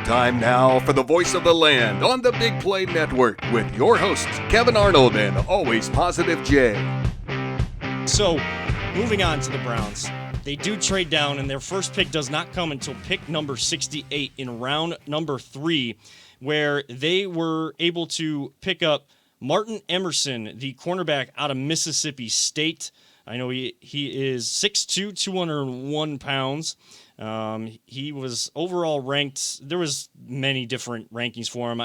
Time now for the voice of the land on the Big Play Network with your hosts, Kevin Arnold and Always Positive Jay. So, moving on to the Browns. They do trade down, and their first pick does not come until pick number 68 in round number 3, where they were able to pick up Martin Emerson, the cornerback out of Mississippi State. I know he is 6'2", 201 pounds. He was overall ranked. There was many different rankings for him.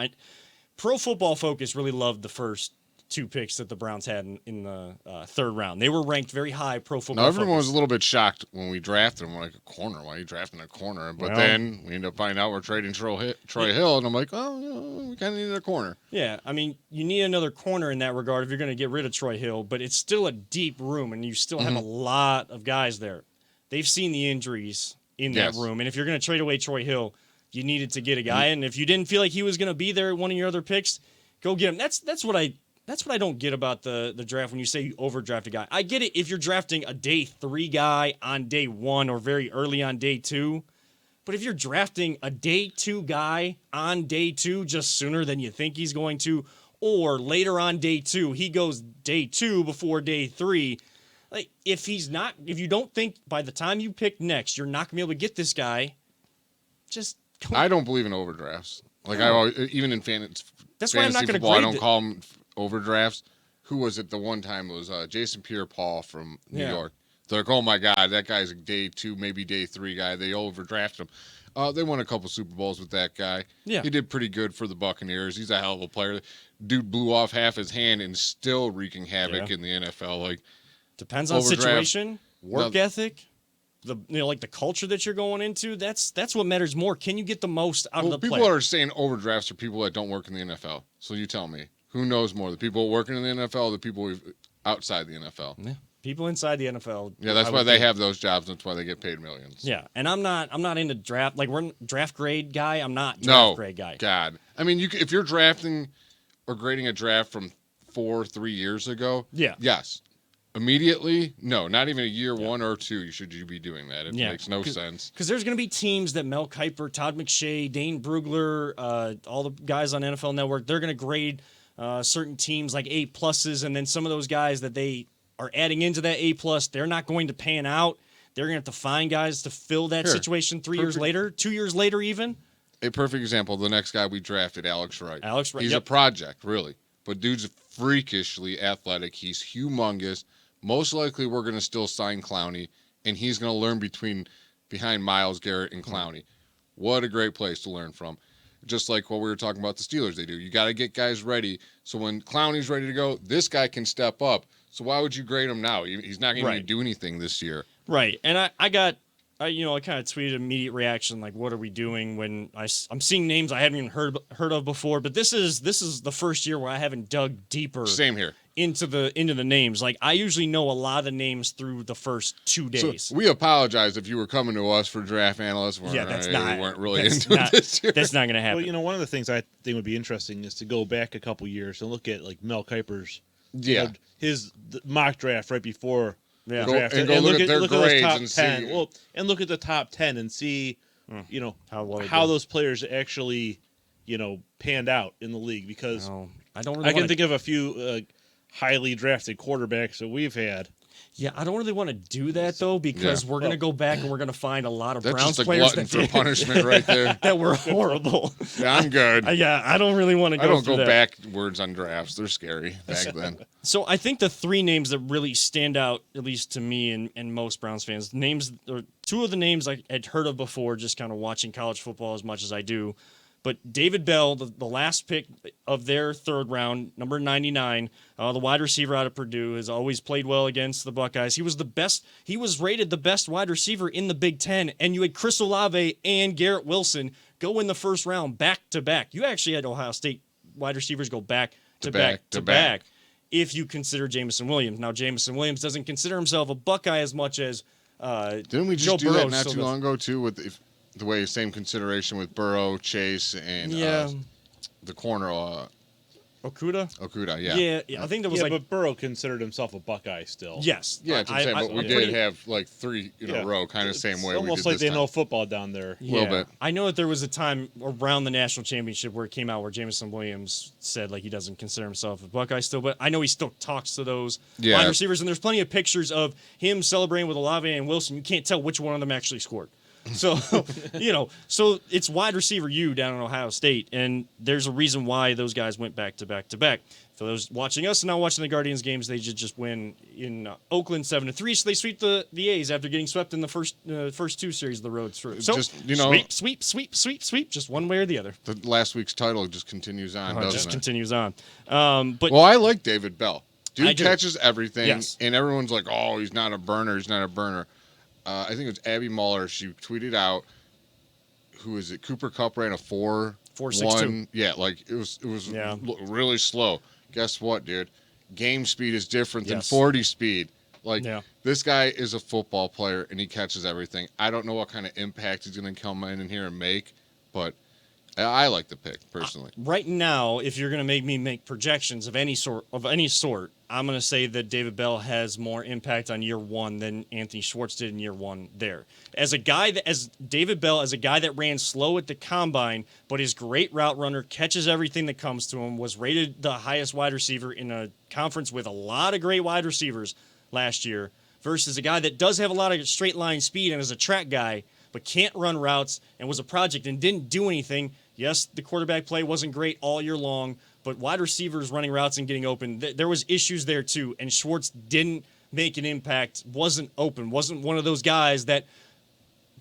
Pro Football Focus really loved the first 2 picks that the Browns had in the third round. They were ranked very high. Pro Football Focus. Everyone was a little bit shocked when we drafted him, like a corner. Why are you drafting a corner? But then we ended up finding out we're trading Troy Hill, and I'm like, we kind of needed a corner. Yeah, I mean, you need another corner in that regard if you're going to get rid of Troy Hill, but it's still a deep room, and you still have a lot of guys there. They've seen the injuries in that room, and if you're going to trade away Troy Hill, you needed to get a guy, and if you didn't feel like he was going to be there at one of your other picks, go get him. That's what I don't get about the draft when you say you overdraft a guy. I get it if you're drafting a day 3 guy on day 1 or very early on day 2, but if you're drafting a day 2 guy on day 2 just sooner than you think he's going to, or later on day 2, he goes day 2 before day 3. Like if you don't think by the time you pick next you're not gonna be able to get this guy, just go. I don't believe in overdrafts. Like I always, even in fantasy why I'm not gonna football, I grade don't call them overdrafts. Who was it the one time? It was Jason Pierre-Paul from New York. They're like, oh my God, that guy's a day 2, maybe day 3 guy. They overdrafted him. They won a couple Super Bowls with that guy. Yeah. He did pretty good for the Buccaneers. He's a hell of a player. Dude blew off half his hand and still wreaking havoc in the NFL. Like, depends on situation, work ethic, like the culture that you're going into. That's what matters more. Can you get the most out of the player? People are saying overdrafts are people that don't work in the NFL. So you tell me, who knows more, the people working in the NFL or the people outside the NFL? Yeah. People inside the NFL. Yeah, that's why they have those jobs. That's why they get paid millions. Yeah, and I'm not into draft. Like, we're draft grade guy. I'm not draft grade guy. God. I mean, if you're drafting or grading a draft from 3 years ago, yes. Immediately, no, not even a year 1 or 2. You be doing that. It makes no sense. Because there's going to be teams that Mel Kiper, Todd McShay, Dane Brugler, all the guys on NFL Network, they're going to grade certain teams like A+, and then some of those guys that they are adding into that A+, they're not going to pan out. They're going to have to find guys to fill that situation 3 years later, 2 years later even. A perfect example, the next guy we drafted, Alex Wright. He's a project, really. But dude's freakishly athletic. He's humongous. Most likely we're going to still sign Clowney, and he's going to learn behind Myles Garrett and Clowney. What a great place to learn from. Just like what we were talking about the Steelers, they do. You got to get guys ready. So when Clowney's ready to go, this guy can step up. So why would you grade him now? He's not going to do anything this year. Right. And I kind of tweeted immediate reaction, like, what are we doing when I'm seeing names I haven't even heard of before. But this is the first year where I haven't dug deeper. Same here. Into the names. Like, I usually know a lot of the names through the first 2 days. So we apologize if you were coming to us for draft analysts. We weren't really into it this year. That's not going to happen. Well, one of the things I think would be interesting is to go back a couple years and look at like Mel Kiper's his mock draft right before the draft, and look at their grades top and 10. see. Well, and look at the top 10 and see, how those players actually, panned out in the league. Because I can think of a few highly drafted quarterbacks that we've had. Yeah, I don't really want to do that, though, because we're going to go back and we're going to find a lot of That's Browns just players glutton for punishment right there. that were horrible. Yeah, I'm good. I don't really want to go through that. backwards on drafts. They're scary back then. So I think the 3 names that really stand out, at least to me and most Browns fans, 2 of the names I had heard of before, just kind of watching college football as much as I do. But David Bell, the last pick of their third round, number 99, the wide receiver out of Purdue, has always played well against the Buckeyes. He was the best. He was rated the best wide receiver in the Big Ten, and you had Chris Olave and Garrett Wilson go in the first round back to back. You actually had Ohio State wide receivers go back to back. If you consider Jameson Williams. Now, Jameson Williams doesn't consider himself a Buckeye as much as didn't we just do that not too long ago too with the way same consideration with Burrow, Chase, and the corner Okuda, yeah. Yeah, I think that was but Burrow considered himself a Buckeye still. Yes. Yeah, that's what I'm saying, but we did have like 3 in a row, kind of same way. Almost like they know football down there. A little bit. I know that there was a time around the national championship where it came out where Jameson Williams said like he doesn't consider himself a Buckeye still, but I know he still talks to those wide receivers, and there's plenty of pictures of him celebrating with Olave and Wilson. You can't tell which one of them actually scored. So, so it's wide receiver U down in Ohio State, and there's a reason why those guys went back to back to back. For those watching us and now watching the Guardians games, they just win in Oakland 7-3, so they sweep the A's after getting swept in the first 2 series of the road through. So just, sweep, just one way or the other. The last week's title just continues on, doesn't it? Just continues on. But I like David Bell. Dude do. catches everything, Yes. and everyone's like, "Oh, he's not a burner. He's not a burner." I think it was Abby Muller. She tweeted out, "Who is it? Cooper Kupp ran a 4.62. Yeah, like it was really slow. Guess what, dude? Game speed is different than 40 speed. Like this guy is a football player, and he catches everything. I don't know what kind of impact he's going to come in here and make, but I like the pick personally. Right now, if you're going to make me make projections of any sort, I'm going to say that David Bell has more impact on year 1 than Anthony Schwartz did in year 1 there. As David Bell, as a guy that ran slow at the combine, but is great route runner, catches everything that comes to him, was rated the highest wide receiver in a conference with a lot of great wide receivers last year, versus a guy that does have a lot of straight line speed and is a track guy, but can't run routes and was a project and didn't do anything. Yes, the quarterback play wasn't great all year long, but wide receivers running routes and getting open, there was issues there too, and Schwartz didn't make an impact, wasn't open, wasn't one of those guys that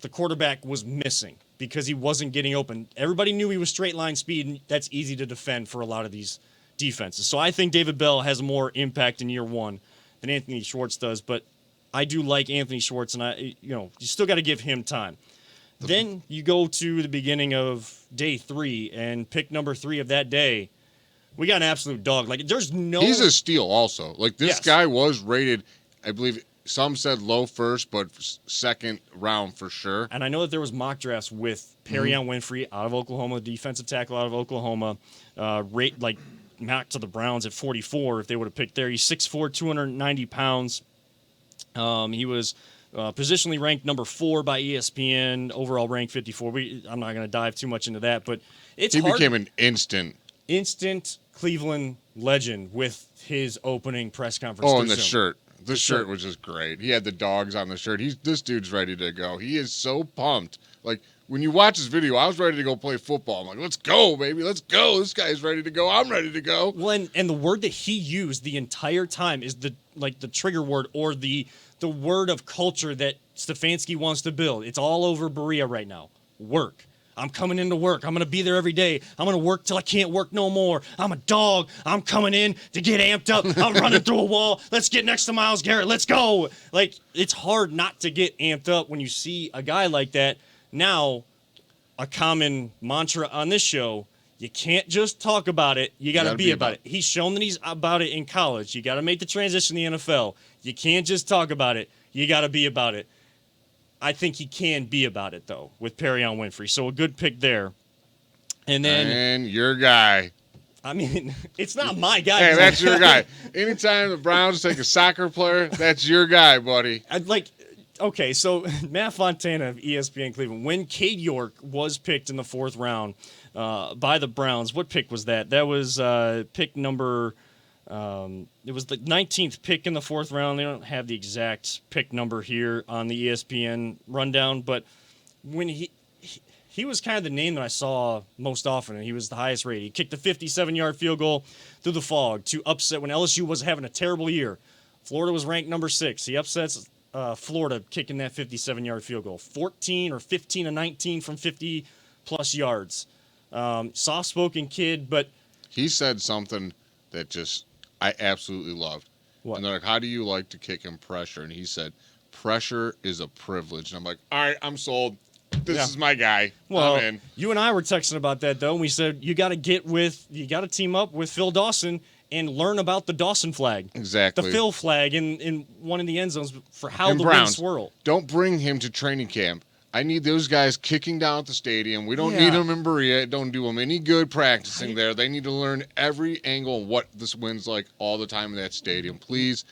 the quarterback was missing because he wasn't getting open. Everybody knew he was straight line speed, and that's easy to defend for a lot of these defenses. So I think David Bell has more impact in year 1 than Anthony Schwartz does, but I do like Anthony Schwartz, and you still got to give him time. Then you go to the beginning of day 3, and pick number 3 of that day, we got an absolute dog. Like, there's no... He's a steal also. Like, this guy was rated, I believe, some said low first, but second round for sure. And I know that there was mock drafts with Perrion Winfrey out of Oklahoma, defensive tackle out of Oklahoma, mocked to the Browns at 44 if they would have picked there. He's 6'4", 290 pounds. He was... positionally ranked number 4 by ESPN, overall ranked 54. I'm not going to dive too much into that, but he became an instant Cleveland legend with his opening press conference. Oh, and the shirt. The shirt was just great. He had the dogs on the shirt. This dude's ready to go. He is so pumped. Like, when you watch this video, I was ready to go play football. I'm like, let's go, baby. Let's go. This guy's ready to go. I'm ready to go. Well, and the word that he used the entire time is the trigger word, or the word of culture that Stefanski wants to build. It's all over Berea right now. Work. I'm coming into work. I'm going to be there every day. I'm going to work till I can't work no more. I'm a dog. I'm coming in to get amped up. I'm running through a wall. Let's get next to Myles Garrett. Let's go. Like, it's hard not to get amped up when you see a guy like that. Now, a common mantra on this show, you can't just talk about it. You got to be about it. He's shown that he's about it in college. You got to make the transition to the NFL. You can't just talk about it. You got to be about it. I think he can be about it, though, with Perrion Winfrey. So a good pick there. And then... And your guy. I mean, it's not my guy. Hey, that's your guy. Anytime the Browns take a soccer player, that's your guy, buddy. Okay, so Matt Fontana of ESPN Cleveland, when Cade York was picked in the 4th round by the Browns, what pick was that? That was pick number... it was the 19th pick in the 4th round. They don't have the exact pick number here on the ESPN rundown, but when he was kind of the name that I saw most often, and he was the highest rated. He kicked a 57-yard field goal through the fog to upset when LSU was having a terrible year. Florida was ranked number 6. He upsets Florida kicking that 57-yard field goal. 14 or 15 and 19 from 50-plus yards. Soft-spoken kid, but... He said something that just... I absolutely loved. What? And they're like, how do you like to kick in pressure? And he said, pressure is a privilege. And I'm like, all right, I'm sold. This is my guy. Well, I'm in. You and I were texting about that, though, and we said you got to team up with Phil Dawson and learn about the Dawson flag. Exactly. The Phil flag in one of the end zones for how the winds swirl. Don't bring him to training camp I need those guys kicking down at the stadium. We don't need them in Berea. It don't do them any good practicing there. They need to learn every angle of what this wind's like all the time in that stadium. Please,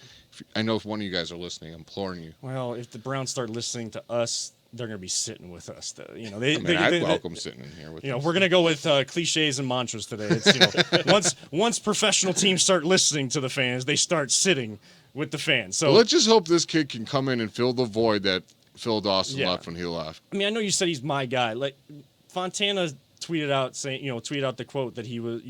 I know if one of you guys are listening, I'm imploring you. Well, if the Browns start listening to us, they're going to be sitting with us. I'd welcome sitting in here with you. We're going to go with cliches and mantras today. It's, once professional teams start listening to the fans, they start sitting with the fans. So let's just hope this kid can come in and fill the void that Phil Dawson left when he left. I mean, I know you said he's my guy. Like Fontana tweeted out the quote that he was,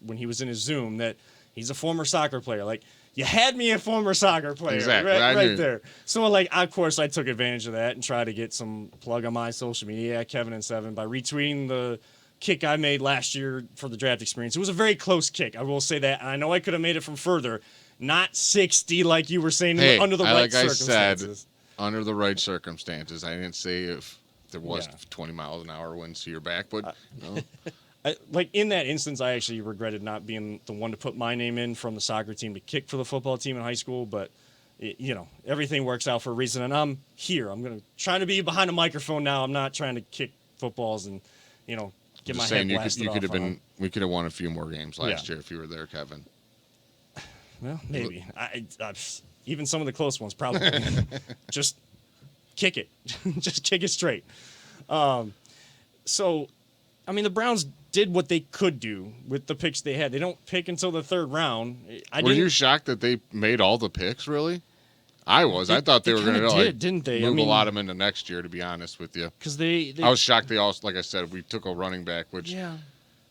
when he was in his Zoom, that he's a former soccer player. Like, you had me a former soccer player, exactly, right there. So, like, of course, I took advantage of that and tried to get some plug on my social media at Kevin and Seven by retweeting the kick I made last year for the draft experience. It was a very close kick, I will say that. And I know I could have made it from further, not 60 like you were saying under the right circumstances. I said, under the right circumstances. I didn't say if there was 20 miles an hour winds to your back, but like in that instance, I actually regretted not being the one to put my name in from the soccer team to kick for the football team in high school. But everything works out for a reason, and I'm here. I'm gonna try to be behind a microphone now. I'm not trying to kick footballs and get my head blasted off. We could have won a few more games last year if you were there, Kevin. Well, maybe. Even some of the close ones, probably. Just kick it. Just kick it straight. So, I mean, the Browns did what they could do with the picks they had. They don't pick until the third round. Were you shocked that they made all the picks, really? I was. I thought they were going to didn't they? Move a lot of them into next year, to be honest with you. Because I was shocked they all, like I said, we took a running back, which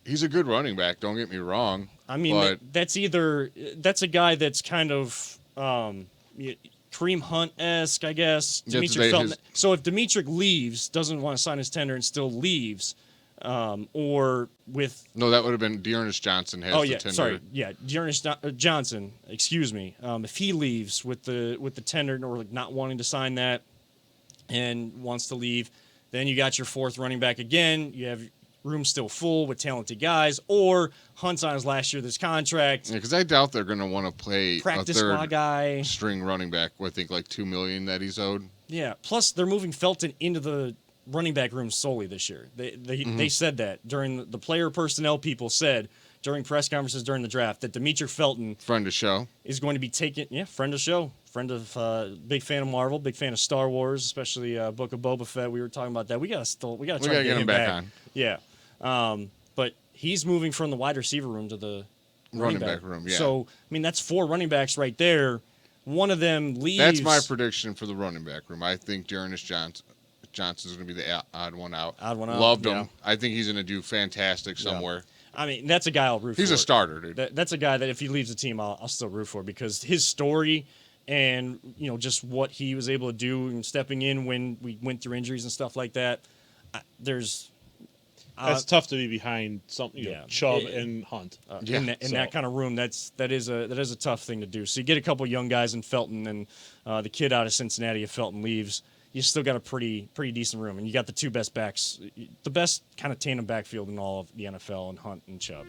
he's a good running back, don't get me wrong. I mean, that's a guy that's kind of Kareem Hunt-esque, I guess. Demetric Felton. So if Demetric leaves, doesn't want to sign his tender and still leaves, or with... No, that would have been Darius Johnson has the tender. Sorry. Yeah, Darius Johnson, excuse me. If he leaves with the tender or like not wanting to sign that and wants to leave, then you got your fourth running back again. You have room still full with talented guys, or Hunt's on his last year of this contract. Yeah, because I doubt they're going to want to play practice a third squad guy, string running back. I think like $2 million that he's owed. Yeah. Plus, they're moving Felton into the running back room solely this year. They said that during the player personnel people said during press conferences during the draft that Demetric Felton, friend of show, is going to be taken. Yeah, friend of show, friend of big fan of Marvel, big fan of Star Wars, especially Book of Boba Fett. We were talking about that. We gotta try to get him back on. Yeah. But he's moving from the wide receiver room to the running back room. Yeah. So, I mean, that's 4 running backs right there. One of them leaves. That's my prediction for the running back room. I think Darius Johnson's going to be the odd one out. Loved him. I think he's going to do fantastic somewhere. I mean, that's a guy I'll root for. He's a starter, dude. That's a guy that if he leaves the team, I'll still root for because his story and, just what he was able to do and stepping in when we went through injuries and stuff like that, that's tough to be behind Chubb and Hunt. In that kind of room, that is a tough thing to do. So you get a couple young guys in Felton, and the kid out of Cincinnati, if Felton leaves, you still got a pretty decent room, and you got the 2 best backs, the best kind of tandem backfield in all of the NFL, and Hunt and Chubb.